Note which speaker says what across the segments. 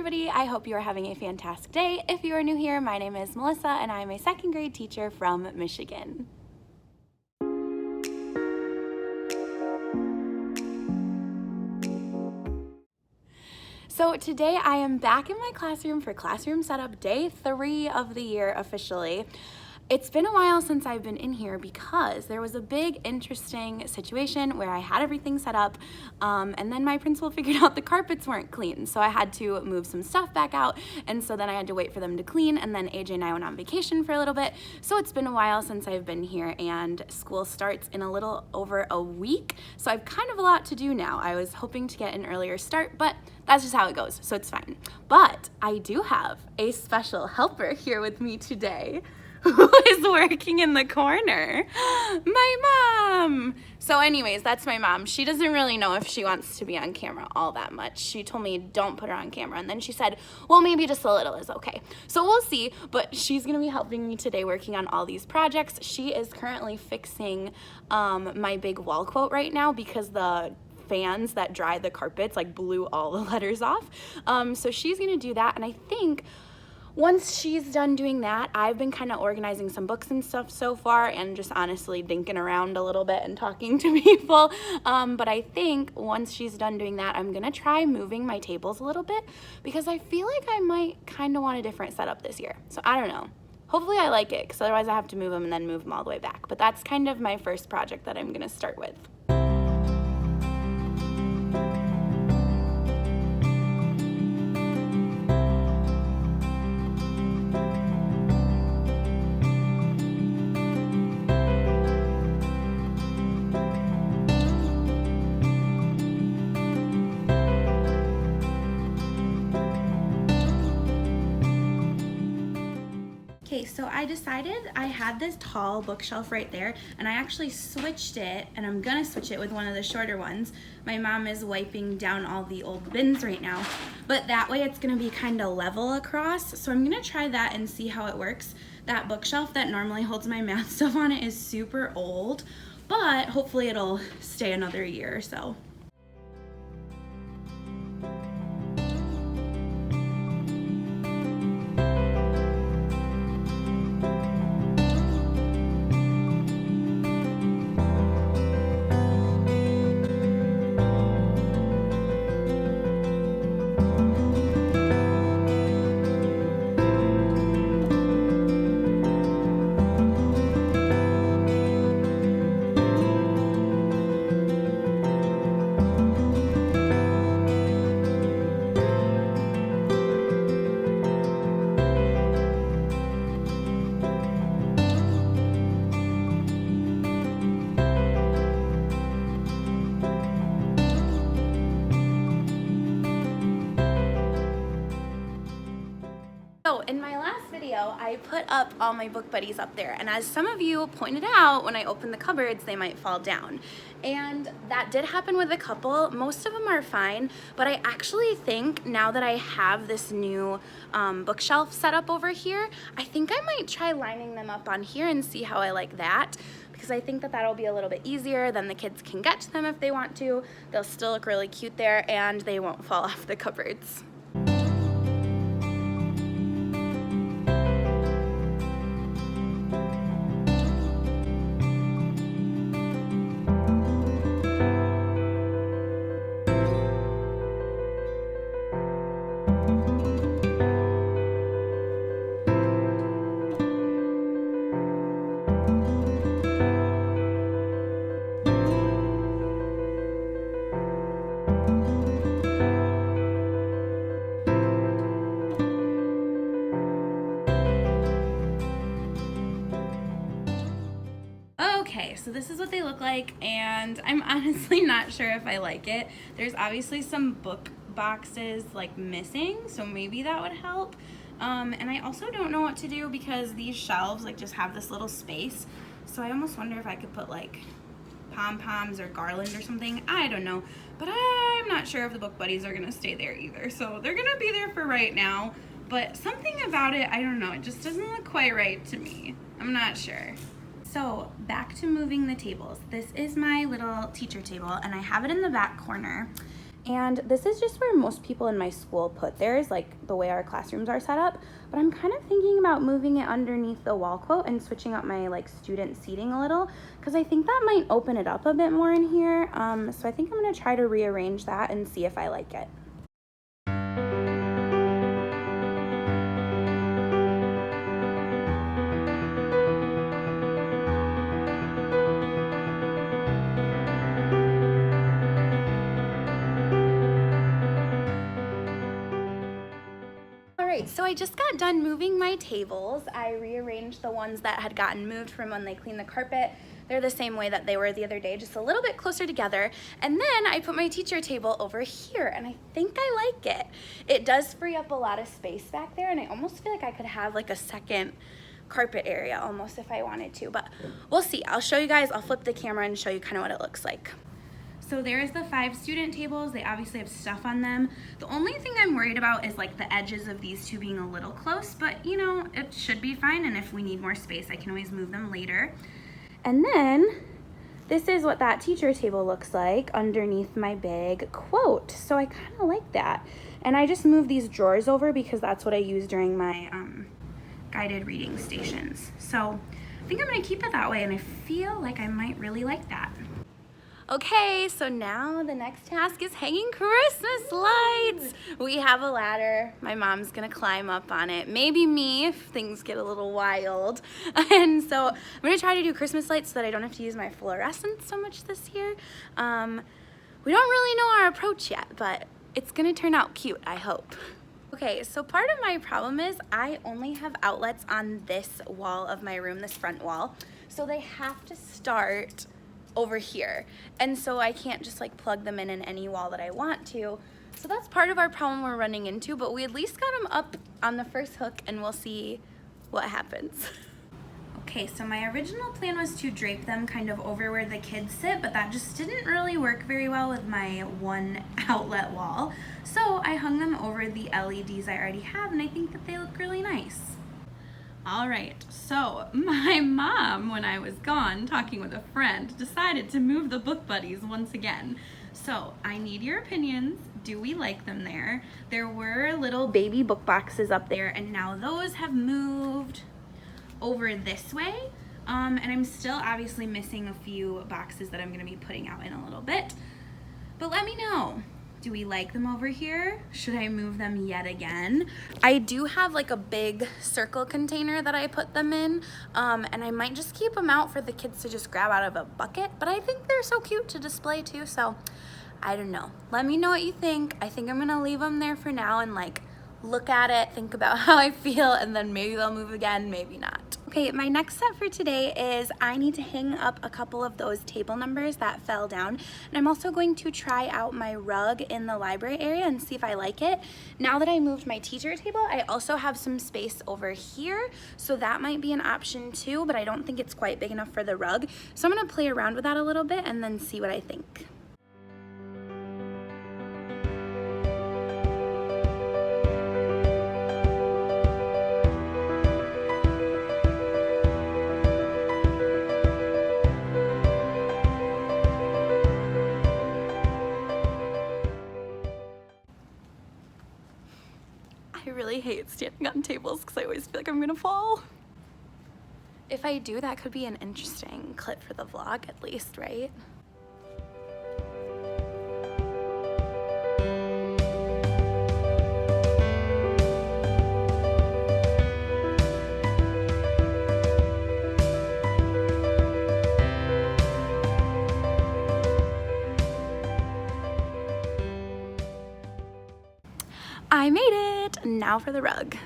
Speaker 1: everybody, I hope you are having a fantastic day. If you are new here, my name is Melissa and I'm a second grade teacher from Michigan. So today I am back in my classroom for classroom setup day 3 of the year officially. It's been a while since I've been in here because there was a big interesting situation where I had everything set up and then my principal figured out the carpets weren't clean, so I had to move some stuff back out, and so then I had to wait for them to clean, and then AJ and I went on vacation for a little bit. So it's been a while since I've been here and school starts in a little over a week, so I've kind of a lot to do now. I was hoping to get an earlier start, but that's just how it goes, so it's fine. But I do have a special helper here with me today who is working in the corner. My mom. So anyways, that's my mom. She doesn't really know if she wants to be on camera all that much. She told me don't put her on camera, and then she said, well, maybe just a little is okay. So we'll see, but she's gonna be helping me today working on all these projects. She is currently fixing my big wall quote right now because the fans that dry the carpets like blew all the letters off. So she's gonna do that, and I think once she's done doing that, I've been kind of organizing some books and stuff so far and just honestly dinking around a little bit and talking to people. But I think once she's done doing that, I'm gonna try moving my tables a little bit because I feel like I might kind of want a different setup this year. So I don't know. Hopefully I like it because otherwise I have to move them and then move them all the way back. But that's kind of my first project that I'm gonna start with. Okay, so I decided I had this tall bookshelf right there, and I actually switched it, and I'm gonna switch it with one of the shorter ones. My mom is wiping down all the old bins right now, but that way it's gonna be kind of level across, so I'm gonna try that and see how it works. That bookshelf that normally holds my math stuff on it is super old, but hopefully it'll stay another year or so. So in my last video, I put up all my book buddies up there, and as some of you pointed out, when I opened the cupboards, they might fall down. And that did happen with a couple. Most of them are fine, but I actually think now that I have this new bookshelf set up over here, I think I might try lining them up on here and see how I like that, because I think that that'll be a little bit easier. Then the kids can get to them if they want to. They'll still look really cute there, and they won't fall off the cupboards. Okay, so this is what they look like, and I'm honestly not sure if I like it. There's obviously some book boxes like missing, so maybe that would help. And I also don't know what to do because these shelves like just have this little space, so I almost wonder if I could put like pom-poms or garland or something. I don't know, but I'm not sure if the book buddies are gonna stay there either, so they're gonna be there for right now, but something about it, I don't know, it just doesn't look quite right to me. I'm not sure. So back to moving the tables. This is my little teacher table, and I have it in the back corner. And this is just where most people in my school put theirs, like the way our classrooms are set up. But I'm kind of thinking about moving it underneath the wall quote and switching up my like student seating a little, because I think that might open it up a bit more in here. So I think I'm gonna try to rearrange that and see if I like it. Alright, so I just got done moving my tables. I rearranged the ones that had gotten moved from when they cleaned the carpet. They're the same way that they were the other day, just a little bit closer together. And then I put my teacher table over here, and I think I like it. It does free up a lot of space back there, and I almost feel like I could have like a second carpet area almost if I wanted to, but we'll see. I'll show you guys, I'll flip the camera and show you kind of what it looks like. So there's the 5 student tables. They obviously have stuff on them. The only thing I'm worried about is like the edges of these two being a little close, but you know, it should be fine. And if we need more space, I can always move them later. And then this is what that teacher table looks like underneath my big quote. So I kind of like that. And I just moved these drawers over because that's what I use during my guided reading stations. So I think I'm gonna keep it that way, and I feel like I might really like that. Okay, so now the next task is hanging Christmas lights. We have a ladder. My mom's gonna climb up on it. Maybe me if things get a little wild. And so I'm gonna try to do Christmas lights so that I don't have to use my fluorescent so much this year. We don't really know our approach yet, but it's gonna turn out cute, I hope. Okay, so part of my problem is I only have outlets on this wall of my room, this front wall. So they have to start over here, and so I can't just like plug them in any wall that I want to. So that's part of our problem we're running into, but we at least got them up on the first hook, and we'll see what happens. Okay, so my original plan was to drape them kind of over where the kids sit, but that just didn't really work very well with my one outlet wall. So I hung them over the LEDs I already have, and I think that they look really nice. All right, so my mom, when I was gone talking with a friend, decided to move the book buddies once again. So I need your opinions. Do we like them there? There were little baby book boxes up there, and now those have moved over this way. And I'm still obviously missing a few boxes that I'm gonna be putting out in a little bit. But let me know. Do we like them over here? Should I move them yet again? I do have like a big circle container that I put them in, and I might just keep them out for the kids to just grab out of a bucket, but I think they're so cute to display too, so I don't know. Let me know what you think. I think I'm gonna leave them there for now and like look at it, think about how I feel, and then maybe they'll move again, maybe not. Okay, my next step for today is I need to hang up a couple of those table numbers that fell down, and I'm also going to try out my rug in the library area and see if I like it. Now that I moved my teacher table, I also have some space over here, so that might be an option too, but I don't think it's quite big enough for the rug. So I'm gonna play around with that a little bit and then see what I think. I really hate standing on tables because I always feel like I'm gonna fall. If I do, that could be an interesting clip for the vlog at least, right? I made it! Now for the rug.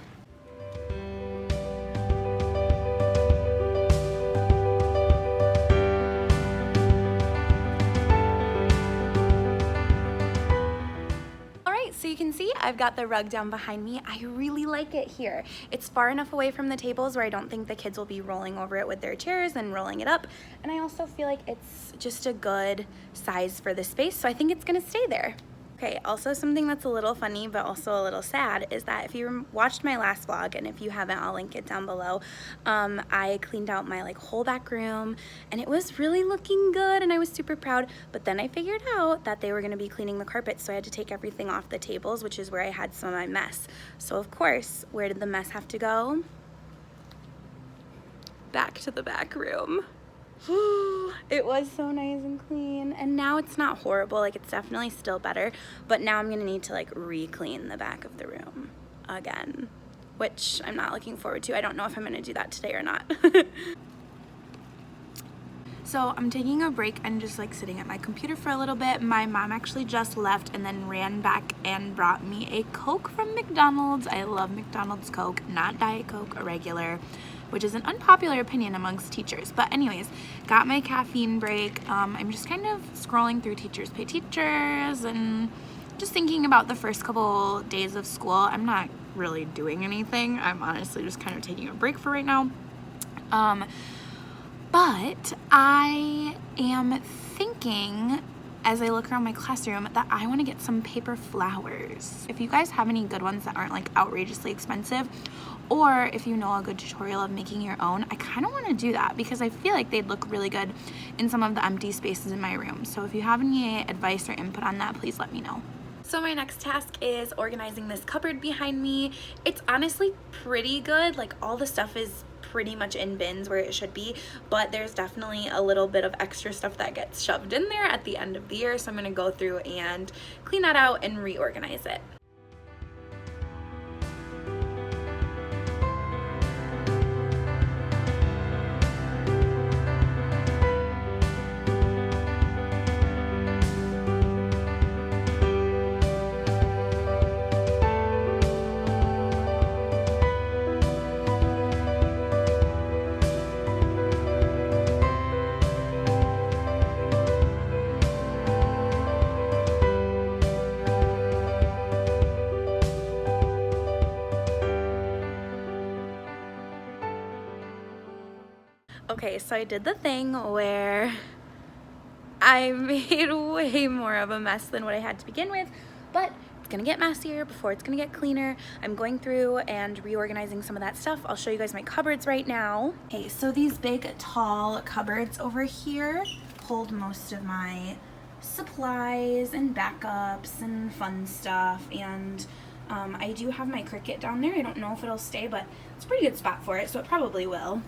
Speaker 1: Alright, so you can see I've got the rug down behind me. I really like it here. It's far enough away from the tables where I don't think the kids will be rolling over it with their chairs and rolling it up. And I also feel like it's just a good size for the space, so I think it's gonna stay there. Okay, also something that's a little funny but also a little sad is that if you watched my last vlog, and if you haven't, I'll link it down below, I cleaned out my whole back room and it was really looking good and I was super proud, but then I figured out that they were going to be cleaning the carpet, so I had to take everything off the tables, which is where I had some of my mess. So of course, where did the mess have to go? Back to the back room. It was so nice and clean, and now it's not horrible. It's definitely still better, but now I'm gonna need to re-clean the back of the room again, which I'm not looking forward to. I don't know if I'm gonna do that today or not. So I'm taking a break and just sitting at my computer for a little bit. My mom actually just left and then ran back and brought me a Coke from McDonald's. I love McDonald's Coke, not Diet Coke, a regular, which is an unpopular opinion amongst teachers. But anyways, got my caffeine break. I'm just kind of scrolling through Teachers Pay Teachers and just thinking about the first couple days of school. I'm not really doing anything. I'm honestly just kind of taking a break for right now. But I am thinking, as I look around my classroom, that I want to get some paper flowers. If you guys have any good ones that aren't outrageously expensive, or if you know a good tutorial of making your own, I kind of want to do that because I feel like they'd look really good in some of the empty spaces in my room. So if you have any advice or input on that, please let me know. So my next task is organizing this cupboard behind me. It's honestly pretty good. All the stuff is pretty much in bins where it should be, but there's definitely a little bit of extra stuff that gets shoved in there at the end of the year, so I'm gonna go through and clean that out and reorganize it. Okay, so I did the thing where I made way more of a mess than what I had to begin with, but it's gonna get messier before it's gonna get cleaner. I'm going through and reorganizing some of that stuff. I'll show you guys my cupboards right now. Okay, so these big, tall cupboards over here hold most of my supplies and backups and fun stuff, and I do have my Cricut down there. I don't know if it'll stay, but it's a pretty good spot for it, so it probably will.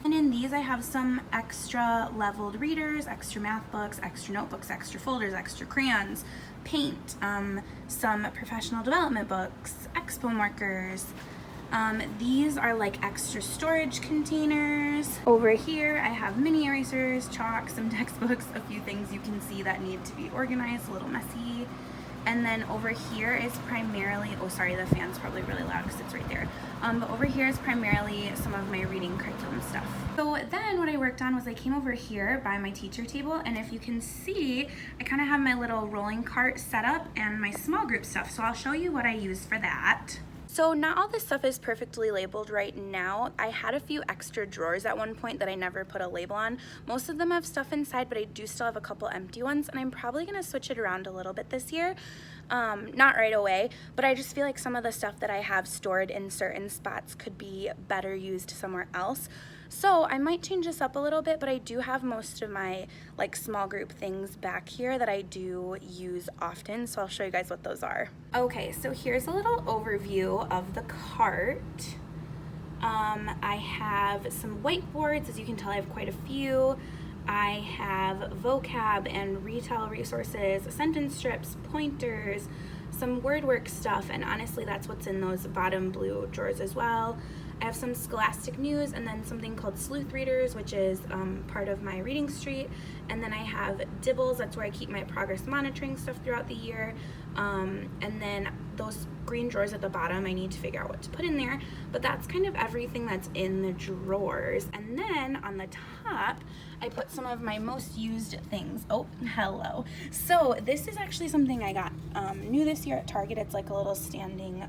Speaker 1: And in these I have some extra leveled readers, extra math books, extra notebooks, extra folders, extra crayons, paint, some professional development books, expo markers. These are extra storage containers. Over here I have mini erasers, chalk, some textbooks, a few things you can see that need to be organized, a little messy. And then over here is primarily, oh sorry, the fan's probably really loud because it's right there. But over here is primarily some of my reading curriculum stuff. So then what I worked on was I came over here by my teacher table, and if you can see, I kind of have my little rolling cart set up and my small group stuff. So I'll show you what I use for that. So not all this stuff is perfectly labeled right now. I had a few extra drawers at one point that I never put a label on. Most of them have stuff inside, but I do still have a couple empty ones, and I'm probably gonna switch it around a little bit this year. Not right away, but I just feel like some of the stuff that I have stored in certain spots could be better used somewhere else. So I might change this up a little bit, but I do have most of my small group things back here that I do use often, so I'll show you guys what those are. Okay, so here's a little overview of the cart. I have some whiteboards. As you can tell, I have quite a few. I have vocab and retail resources, sentence strips, pointers, some word work stuff, and honestly that's what's in those bottom blue drawers as well. I have some Scholastic News, and then something called Sleuth Readers, which is part of my reading street. And then I have Dibbles, that's where I keep my progress monitoring stuff throughout the year. And then those green drawers at the bottom, I need to figure out what to put in there. But that's kind of everything that's in the drawers. And then on the top, I put some of my most used things. Oh, hello. So this is actually something I got new this year at Target. It's like a little standing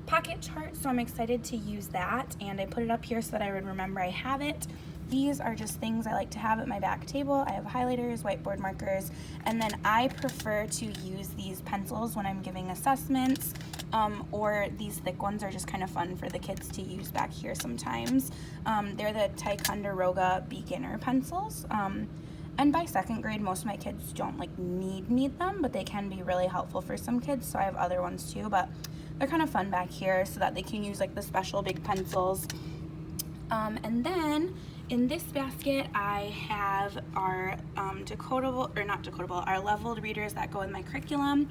Speaker 1: pocket chart, so I'm excited to use that, and I put it up here so that I would remember I have it. These are just things I like to have at my back table. I have highlighters, whiteboard markers, and then I prefer to use these pencils when I'm giving assessments, or these thick ones are just kind of fun for the kids to use back here sometimes. They're the Ticonderoga beginner pencils. And by second grade, most of my kids don't like need them, but they can be really helpful for some kids, so I have other ones too, but they're kind of fun back here so that they can use like the special big pencils. And then in this basket, I have our our leveled readers that go in my curriculum.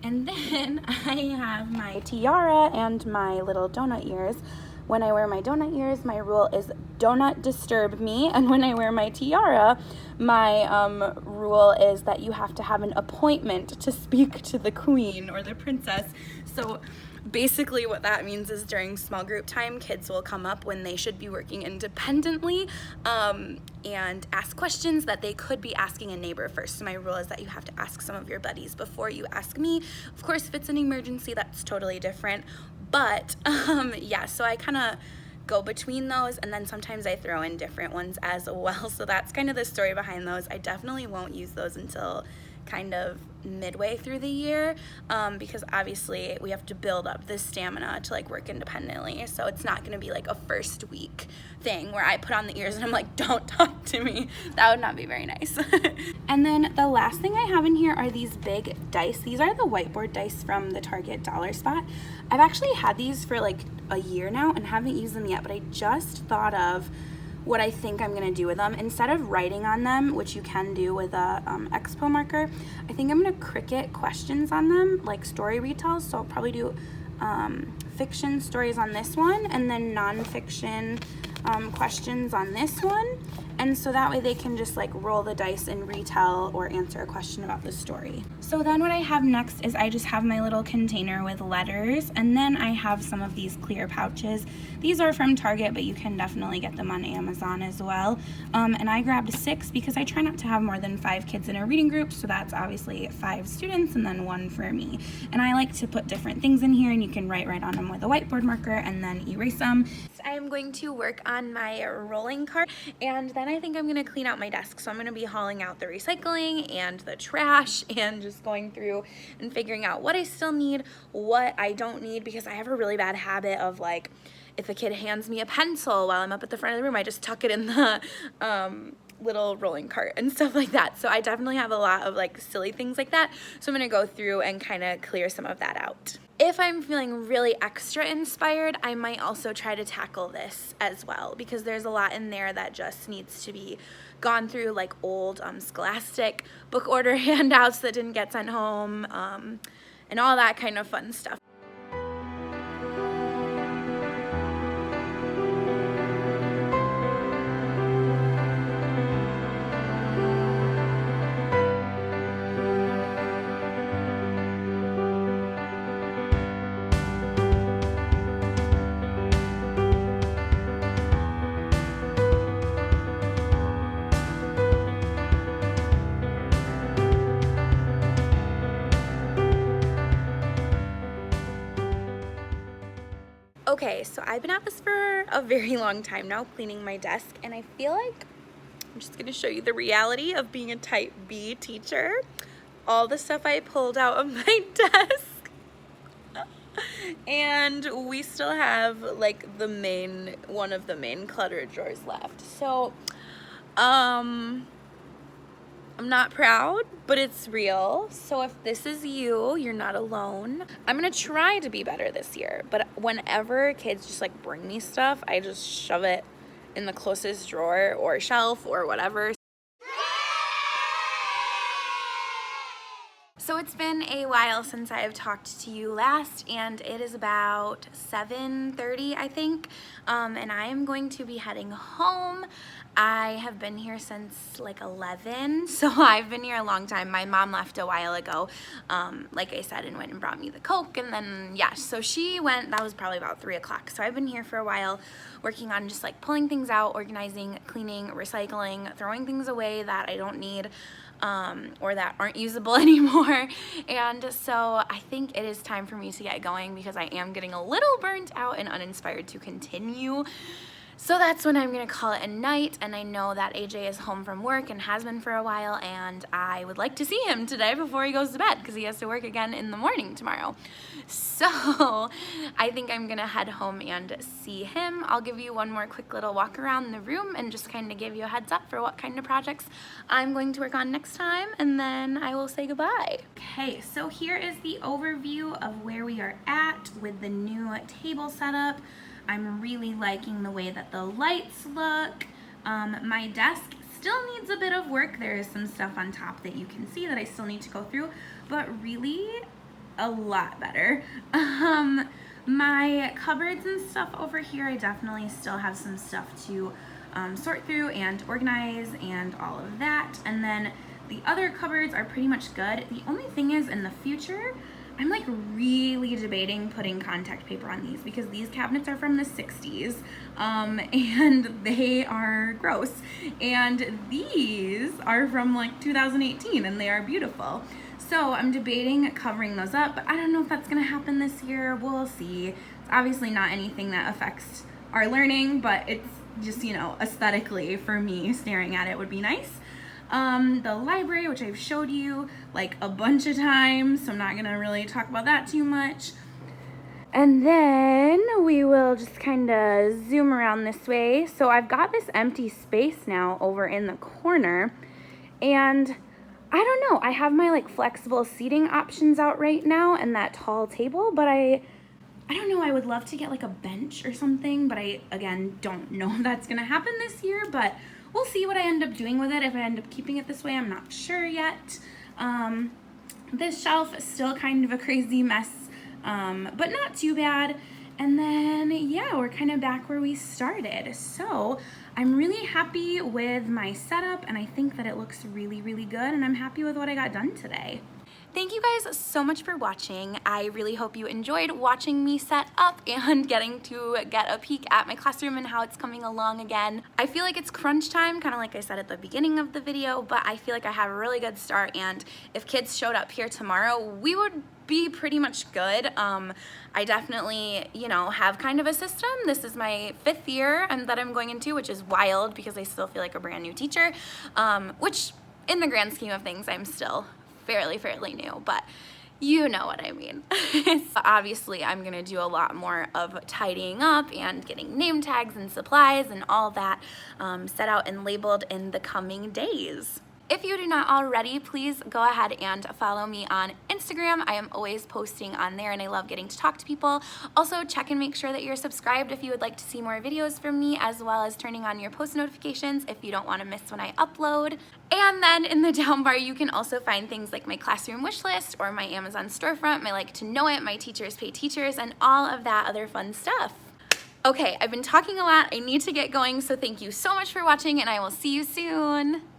Speaker 1: And then I have my tiara and my little donut ears. When I wear my donut ears, my rule is do not disturb me. And when I wear my tiara, my rule is that you have to have an appointment to speak to the queen or the princess. So basically what that means is during small group time, kids will come up when they should be working independently and ask questions that they could be asking a neighbor first. So my rule is that you have to ask some of your buddies before you ask me. Of course, if it's an emergency, that's totally different. But yeah, so I kind of go between those, and then sometimes I throw in different ones as well. So that's kind of the story behind those. I definitely won't use those until kind of midway through the year, because obviously we have to build up this stamina to like work independently. So it's not going to be like a first week thing where I put on the ears and I'm like, don't talk to me. That would not be very nice. And then the last thing I have in here are these big dice. These are the whiteboard dice from the Target Dollar Spot. I've actually had these for like a year now and haven't used them yet, but I just thought of what I think I'm gonna do with them. Instead of writing on them, which you can do with a Expo marker, I think I'm gonna Cricut questions on them, like story retells. So I'll probably do fiction stories on this one, and then nonfiction questions on this one. And so that way they can just like roll the dice and retell or answer a question about the story. So then what I have next is I just have my little container with letters, and then I have some of these clear pouches. These are from Target, but you can definitely get them on Amazon as well. And I grabbed 6 because I try not to have more than 5 kids in a reading group, so that's obviously 5 students and then 1 for me. And I like to put different things in here, and you can write on them with a whiteboard marker and then erase them. So I am going to work on my rolling cart, and then I think I'm gonna clean out my desk. So I'm gonna be hauling out the recycling and the trash and just going through and figuring out what I still need, what I don't need, because I have a really bad habit of like, if a kid hands me a pencil while I'm up at the front of the room, I just tuck it in the little rolling cart and stuff like that. So I definitely have a lot of like silly things like that. So I'm gonna go through and kind of clear some of that out. If I'm feeling really extra inspired, I might also try to tackle this as well, because there's a lot in there that just needs to be gone through, like old Scholastic book order handouts that didn't get sent home, and all that kind of fun stuff. Okay, so I've been at this for a very long time now, cleaning my desk, and I feel like I'm just gonna show you the reality of being a type B teacher. All the stuff I pulled out of my desk, and we still have like one of the main cluttered drawers left. So, I'm not proud, but it's real. So if this is you, you're not alone. I'm gonna try to be better this year, but whenever kids just like bring me stuff, I just shove it in the closest drawer or shelf or whatever. So it's been a while since I have talked to you last, and it is about 7:30, I think, and I am going to be heading home. I have been here since like 11, so I've been here a long time. My mom left a while ago, like I said, and went and brought me the Coke, and then yeah, so she went, that was probably about 3 o'clock. So I've been here for a while working on just like pulling things out, organizing, cleaning, recycling, throwing things away that I don't need, or that aren't usable anymore. And so I think it is time for me to get going, because I am getting a little burnt out and uninspired to continue. So that's when I'm gonna call it a night, and I know that AJ is home from work and has been for a while, and I would like to see him today before he goes to bed because he has to work again in the morning tomorrow. So I think I'm gonna head home and see him. I'll give you one more quick little walk around the room and just kind of give you a heads up for what kind of projects I'm going to work on next time, and then I will say goodbye. Okay, so here is the overview of where we are at with the new table setup. I'm really liking the way that the lights look. My desk still needs a bit of work. There is some stuff on top that you can see that I still need to go through, but really a lot better. My cupboards and stuff over here, I definitely still have some stuff to sort through and organize and all of that. And then the other cupboards are pretty much good. The only thing is, in the future, I'm like really debating putting contact paper on these because these cabinets are from the 60s and they are gross. And these are from like 2018 and they are beautiful. So I'm debating covering those up, but I don't know if that's gonna happen this year. We'll see. It's obviously not anything that affects our learning, but it's just, you know, aesthetically for me, staring at it would be nice. The library, which I've showed you like a bunch of times, so I'm not gonna really talk about that too much. And then we will just kind of zoom around this way. So I've got this empty space now over in the corner, and I don't know, I have my like flexible seating options out right now and that tall table, but I don't know, I would love to get like a bench or something, but I, again, don't know if that's gonna happen this year, but we'll see what I end up doing with it. If I end up keeping it this way, I'm not sure yet. This shelf is still kind of a crazy mess, but not too bad. And then, yeah, we're kind of back where we started. So I'm really happy with my setup, and I think that it looks really, really good, and I'm happy with what I got done today. Thank you guys so much for watching. I really hope you enjoyed watching me set up and getting to get a peek at my classroom and how it's coming along again. I feel like it's crunch time, kind of like I said at the beginning of the video, but I feel like I have a really good start, and if kids showed up here tomorrow, we would be pretty much good. I definitely, you know, have kind of a system. This is my 5th year that I'm going into, which is wild because I still feel like a brand new teacher, which in the grand scheme of things, I'm still fairly new, but you know what I mean. Obviously, I'm gonna do a lot more of tidying up and getting name tags and supplies and all that set out and labeled in the coming days. If you do not already, please go ahead and follow me on Instagram. I am always posting on there and I love getting to talk to people. Also, check and make sure that you're subscribed if you would like to see more videos from me, as well as turning on your post notifications if you don't want to miss when I upload. And then in the down bar, you can also find things like my classroom wish list or my Amazon storefront, my like to know it, my teachers pay teachers, and all of that other fun stuff. Okay, I've been talking a lot. I need to get going, so thank you so much for watching, and I will see you soon.